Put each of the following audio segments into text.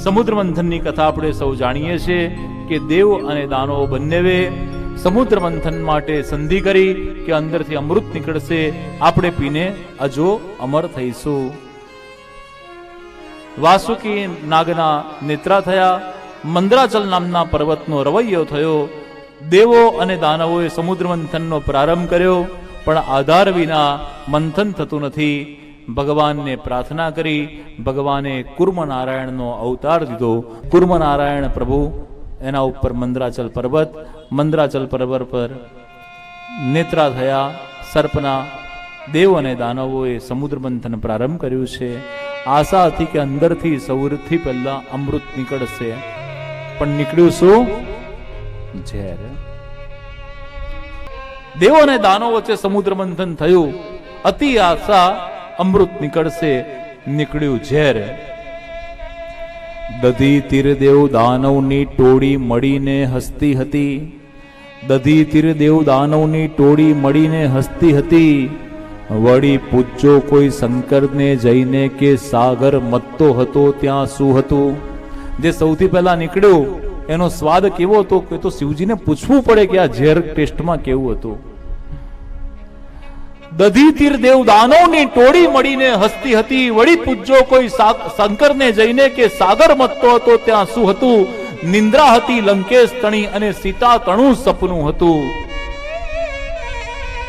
સમુદ્ર મંથનની કથા આપણે સૌ જાણીએ છીએ કે દેવ અને દાનવો બંનેવે સમુદ્ર મંથન માટે સંધિ કરી કે અંદરથી અમૃત નીકળશે, આપણે પીને અજો અમર થઈશું. વાસુકી નાગના નેત્રા થયા, મંદરાચલ નામના પર્વતનો રવૈયો થયો. દેવો અને દાનવોએ સમુદ્ર મંથનનો પ્રારંભ કર્યો, પણ આધાર વિના મંથન થતું નથી. ભગવાનને પ્રાર્થના કરી, ભગવાને કુર્મ નારાયણનો અવતાર દીધો. કુર્મ નારાયણ પ્રભુ, એના ઉપર મંદરાચલ પર્વત, મંદરાચલ પર્વત પર નેત્રા થયા સર્પના. દેવ અને દાનવોએ સમુદ્ર મંથન પ્રારંભ કર્યું છે. આશા હતી કે અંદરથી સૌથી પહેલા અમૃત નીકળશે, પણ નીકળ્યું શું? ઝેર. દેવો અને દાનવો વચ્ચે સમુદ્ર મંથન થયું. અતિ આશા અમૃત નીકળશે, નીકળ્યું ઝેર. દધી તીર દેવ દાનવની ટોળી મળીને હસતી હતી. દધી તીર દેવ દાનવની ટોળી મળીને હસતી હતી. વળી પૂછજો કોઈ શંકરને જઈને કે સાગર મતતો હતો ત્યાં શું હતું? જે સૌથી પહેલા નીકળ્યું એનો સ્વાદ કેવો હતો કે તો શિવજીને પૂછવું પડે કે આ ઝેર ટેસ્ટમાં કેવું હતું. દધી તીર દેવ દાનવની ટોળી મળીને હસતી હતી. વળી પૂછજો કોઈ શંકરને જઈને કે સાગર મતતો હતો ત્યાં શું હતું? નિંદ્રા હતી લંકેશ તણી અને સીતા તણું સપનું હતું.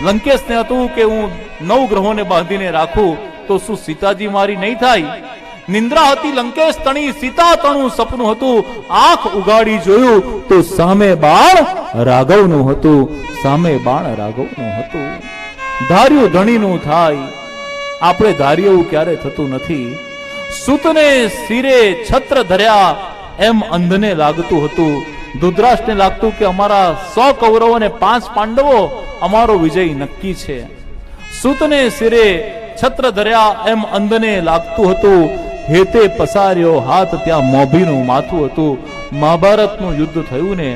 લંકેશને હતું કે હું 9 ગ્રહોને બાંધીને રાખું તો શું સીતાજી મારી નહીં થાય? નિંદ્રા હતી લંકેશ તણી સીતા તણું સપનું હતું. આંખ ઉગાડી જોયું તો સામે બાણ રાઘવનું હતું. સામે બાણ રાઘવનું હતું. ધાર્યું ધણીનું થાય, આપણે ધાર્યું એવું ક્યારે થતું નથી. સૂતને શિરે છત્ર ધર્યા એમ અંધને લાગતું હતું. ધૃતરાષ્ટ્રને લાગતું કે અમારા 100 કૌરવો અને 5 પાંડવો, અમારો વિજય નક્કી છે. સૂતને શિરે છત્ર ધર્યા એમ અંધને લાગતું હતું. હેતે પસાર્યો હાથ ત્યાં મોભીનું માથું હતું. મહાભારતનું યુદ્ધ થયું ને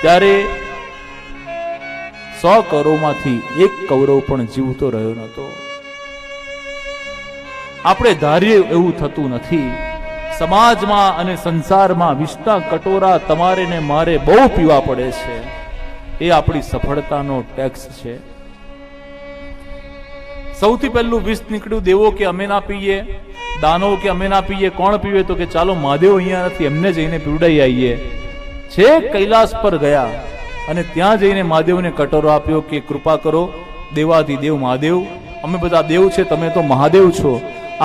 ત્યારે 100 કૌરવમાંથી 1 કૌરવ પણ જીવતો રહ્યો નહોતો. આપણે ધારીએ એવું થતું નથી. સમાજમાં અને સંસારમાં વિષના કટોરા તમારે ને મારે બહુ પીવા પડે છે. એ આપણી સફળતાનો ટેક્સ છે. સૌથી પહેલું વિષ નીકળ્યું. દેવો કે અમે ના પીએ, દાનવો કે અમે ના પીએ. કોણ પીવે? તો કે ચાલો મહાદેવ અહીંયા નથી, એમને જઈને પીવડાઈ આવીએ. છે કૈલાસ પર ગયા અને ત્યાં જઈને મહાદેવને કટોરો આપ્યો કે કૃપા કરો દેવાધિદેવ મહાદેવ, અમે બધા દેવ છે, તમે તો મહાદેવ છો,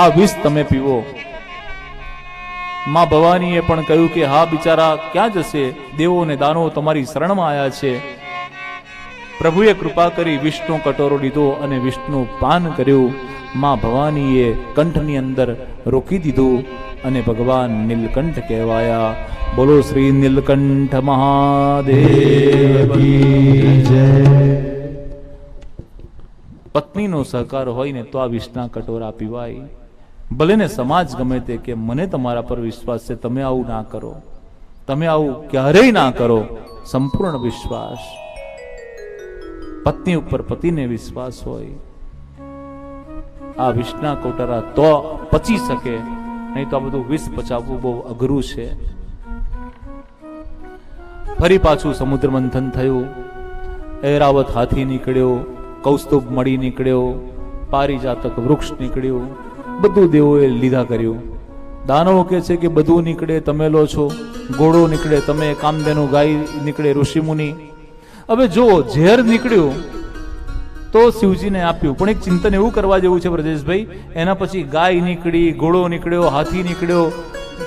આ વિષ તમે પીવો. માં ભવાનીએ પણ કહ્યું કે હા બિચારા ક્યાં જશે, દેવો અને દાનવો તમારી શરણમાં આવ્યા છે. પ્રભુએ કૃપા કરી વિષનો કટોરો લીધો અને વિષનું પાન કર્યું. માં ભવાનીએ કંઠની અંદર રોકી દીધું અને ભગવાન નીલકંઠ કહેવાયા. બોલો શ્રી નીલકંઠ મહાદેવ કી જય. પત્નીનો સહકાર હોય ને તો આ વિષના કટોરા પીવાય. ભલે ને સમાજ ગમે તે કે મને તમારા પર વિશ્વાસ છે, તમે આવું ના કરો, તમે આવું ક્યારેય ના કરો. સંપૂર્ણ વિશ્વાસ. પત્ની ઉપર પતિને વિશ્વાસ હોય. આ વિષના કટોરા તો પચી શકે, નહીં તો આ બધું વિષ પચાવવું બહુ અઘરું છે. ફરી પાછું સમુદ્ર મંથન થયું. ઐરાવત હાથી નીકળ્યો, કૌસ્તુભ મળી નીકળ્યો, પારિજાતક વૃક્ષ નીકળ્યું. બધું દેવોએ લીધા કર્યું. દાનવો કહે છે કે બધું નીકળે તમે લો છો, ઘોડો નીકળે તમે, કામધેનુ ગાય નીકળે ઋષિમુનિ. હવે જો ઝેર નીકળ્યું તો શિવજીને આપ્યું, પણ એક ચિંતન એવું કરવા જેવું છે બ્રજેશભાઈ, એના પછી ગાય નીકળી, ઘોડો નીકળ્યો, હાથી નીકળ્યો,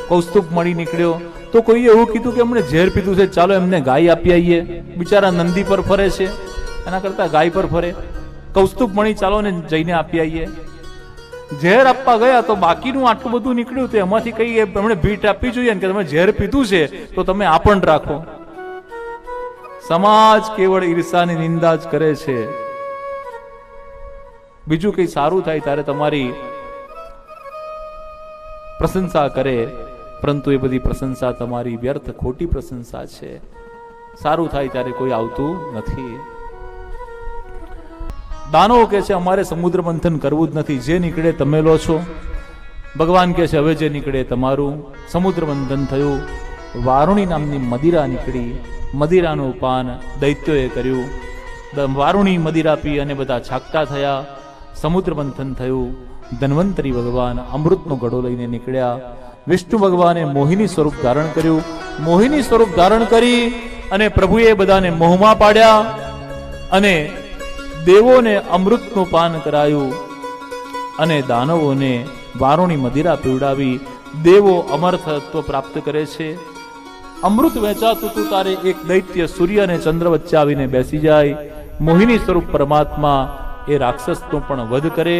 કૌસ્તુભ મળી નીકળ્યો. તો કોઈએ એવું કીધું કે એમણે ઝેર પીધું છે, ચાલો એમને ગાય આપી આવીએ. બિચારા નંદી પર ફરે છે, એના કરતા ગાય પર ફરે. કૌસ્તુભ મણી ચાલો ને જઈને આપી આવીએ. ઝેર આપવા ગયા તો બાકીનું આટલું બધું નીકળ્યું, તો એમાંથી કઈ એમણે ભીટ આપવી જોઈએ કે તમે ઝેર પીધું છે તો તમે આ પણ રાખો. સમાજ કેવળ ઈર્ષાની નિંદા જ કરે છે. બીજું કઈ સારું થાય ત્યારે તમારી પ્રશંસા કરે, પરંતુ એ બધી પ્રશંસા તમારી વ્યર્થ ખોટી પ્રશંસા છે. સારું થાય ત્યારે કોઈ આવતું નથી. દાનવો કહે છે અમારે સમુદ્ર મંથન કરવું જ નથી, જે નીકળે તમે લો છો. ભગવાન કહે છે હવે જે નીકળે તમારું. સમુદ્ર મંથન થયું. વારુણી નામની મદિરા નીકળી. મદિરાનું પાન દૈત્યોએ કર્યું. વારુણી મદિરા પી અને બધા છાકટા થયા. સમુદ્ર મંથન થયું. ધન્વંતરી ભગવાન અમૃતનો ઘડો લઈને નીકળ્યા. વિષ્ણુ ભગવાને મોહિની સ્વરૂપ ધારણ કર્યું. મોહિની સ્વરૂપ ધારણ કરી અને પ્રભુએ બધાને મોહમાં પાડ્યા અને દેવોને અમૃતનું પાન કરાયું અને દાનવોને વારુણી મદિરા પીવડાવી. દેવો અમરત્વ પ્રાપ્ત કરે છે. અમૃત વેચાતું તું તારે એક દૈત્ય સૂર્ય અને ચંદ્ર વચ્ચે આવીને બેસી જાય. મોહિની સ્વરૂપ પરમાત્મા એ રાક્ષસનો પણ વધ કરે.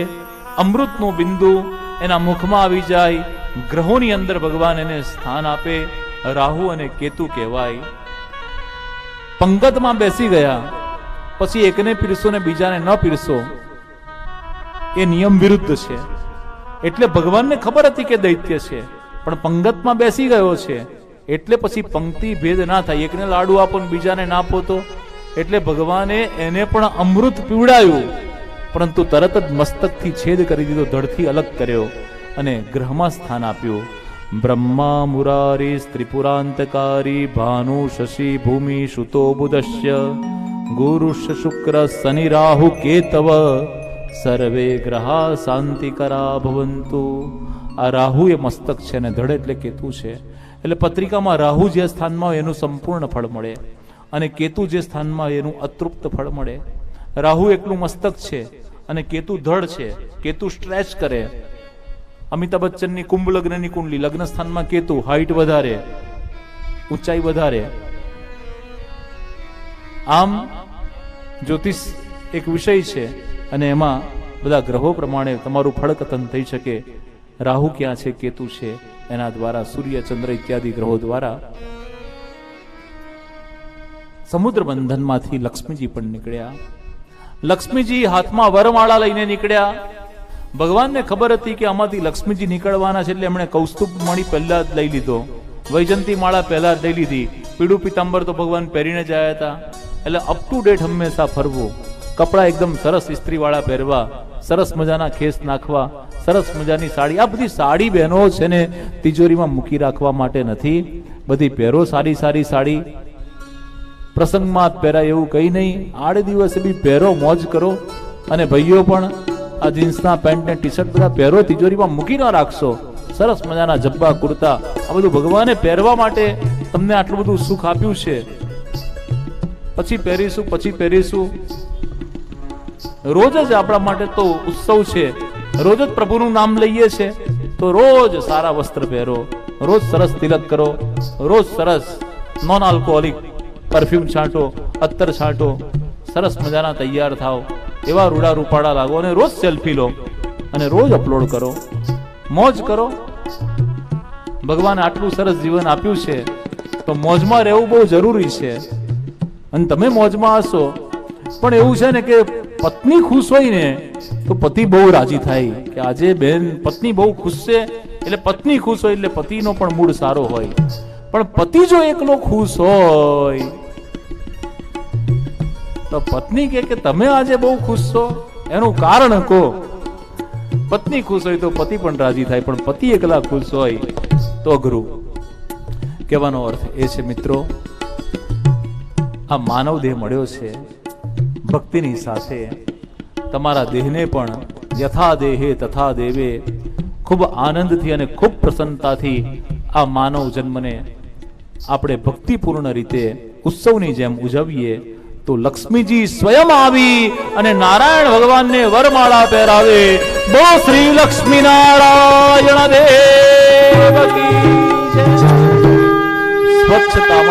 અમૃતનું બિંદુ એના મુખમાં આવી જાય. ગ્રહોની અંદર ભગવાન એને સ્થાન આપે. રાહુ અને કેતુ કહેવાય. પંગતમાં બેસી ગયા પછી એકને પીરસો ને બીજાને ન પીરસો એ નિયમ વિરુદ્ધ છે. એટલે ભગવાનને ખબર હતી કે દૈત્ય છે, પણ પંગતમાં બેસી ગયો છે એટલે પછી પંક્તિ ભેદ ના થાય. એકને લાડુ આપો ને બીજાને ના આપો તો. એટલે ભગવાને એને પણ અમૃત પીવડાયું, પરંતુ તરત જ મસ્તકથી છેદ કરી દીધો, ધડથી અલગ કર્યો અને ગ્રહમાં સ્થાન આપ્યું. બ્રહ્મા મુરારી ત્રિપુરાંતકારી ભાનુ શશી ભૂમિ શુતો બુધસ્ય ગુરુશ શુક્ર શનિ રાહુ કેતવ સર્વે ગ્રહા શાંતિકરા ભવંતુ. આ રાહુ એ મસ્તક છે અને ધડ એટલે કેતુ છે. એટલે પત્રિકામાં રાહુ જે સ્થાનમાં હોય એનું સંપૂર્ણ ફળ મળે અને કેતુ જે સ્થાનમાં હોય એનું અતૃપ્ત ફળ મળે. રાહુ એકલું મસ્તક છે અને કેતુ ધડ છે. કેતુ સ્ટ્રેચ કરે. અમિતાભ બચ્ચનની કુંભ લગ્નની કુંડલી, લગ્ન સ્થાનમાં કેતુ, હાઈટ વધારે, ઊંચાઈ વધારે. આમ જ્યોતિષ એક વિષય છે અને એમાં બધા ગ્રહો પ્રમાણે તમારું ફળકથન થઈ શકે. રાહુ ક્યાં છે, કેતુ છે, એના દ્વારા સૂર્ય ચંદ્ર ઇત્યાદિ ગ્રહો દ્વારા. સમુદ્ર બંધનમાંથી લક્ષ્મીજી પણ નીકળ્યા. લક્ષ્મીજી હાથમાં વરમાળા લઈને નીકળ્યા. ભગવાનને ખબર હતી કે આમાંથી લક્ષ્મીજી નીકળવાના છે એટલે એમણે કૌસ્તુભ મણી પહેલા જ લઈ લીધો. વૈજંતી માળા પહેલા જ લઈ લીધી. પીળું પીતાંબર તો ભગવાન પહેરીને જ આવ્યા હતા. એટલે અપ ટુ ડેટ હંમેશા ફરવું. કપડા એકદમ સરસ ઇસ્ત્રીવાળા પહેરવા, સરસ મજાના ખેસ નાખવા, સરસ મજાની સાડી. આ બધી સાડી બહેનો છે ને તિજોરીમાં મૂકી રાખવા માટે નથી. બધી પહેરો સારી સારી સાડી. પ્રસંગમાં પહેરાય એવું કંઈ નહીં. આડે દિવસે બી પહેરો, મોજ કરો. અને ભાઈઓ પણ આ જીન્સના પેન્ટ ને ટી શર્ટ બધા પહેરો, તિજોરીમાં મૂકી ન રાખશો. સરસ મજાના જબ્બા કુર્તા, આ બધું ભગવાને પહેરવા માટે તમને આટલું બધું સુખ આપ્યું છે. પછી પહેરીશું, પછી પહેરીશું. રોજ જ આપણા માટે તો ઉત્સવ છે. રોજ જ પ્રભુનું નામ લઈએ છે તો રોજ સારા વસ્ત્ર પહેરો, રોજ સરસ તિલક કરો, રોજ સરસ નોન આલ્કોહોલિક પરફ્યુમ છાંટો, અત્તર છાંટો, સરસ મજાના તૈયાર થાવ, એવા રૂડા રૂપાડા લાગો અને રોજ સેલ્ફી લો અને રોજ અપલોડ કરો. મોજ કરો. ભગવાને આટલું સરસ જીવન આપ્યું છે તો મોજમાં રહેવું બહુ જરૂરી છે. અને તમે મોજમાં હશો, પણ એવું છે ને કે પત્ની ખુશ હોય ને તો પતિ બહુ રાજી થાય કે આજે બેન પત્ની બહુ ખુશ છે, એટલે પત્ની ખુશ હોય એટલે પતિનો પણ મૂડ સારો હોય. પણ પતિ જો એકલો ખુશ હોય તો પત્ની કે તમે આજે બહુ ખુશ છો, એનું કારણ કહો. પત્ની ખુશ હોય તો પતિ પણ રાજી થાય, પણ પતિ એકલા ખુશ હોય તો અઘરું. કહેવાનો અર્થ એ છે મિત્રો, આ માનવ દેહ મળ્યો છે ભક્તિની સાથે. તમારા દેહને પણ યથા દેહે તથા દેવે ખૂબ આનંદથી અને ખૂબ પ્રસન્નતાથી આ માનવ જન્મને આપણે ભક્તિપૂર્ણ રીતે ઉત્સવની જેમ ઉજવીએ તો લક્ષ્મીજી સ્વયં આવી અને નારાયણ ભગવાનને વરમાળા પહેરાવે. બો શ્રી લક્ષ્મી નારાયણ દેવ કી જય. સ્વચ્છતા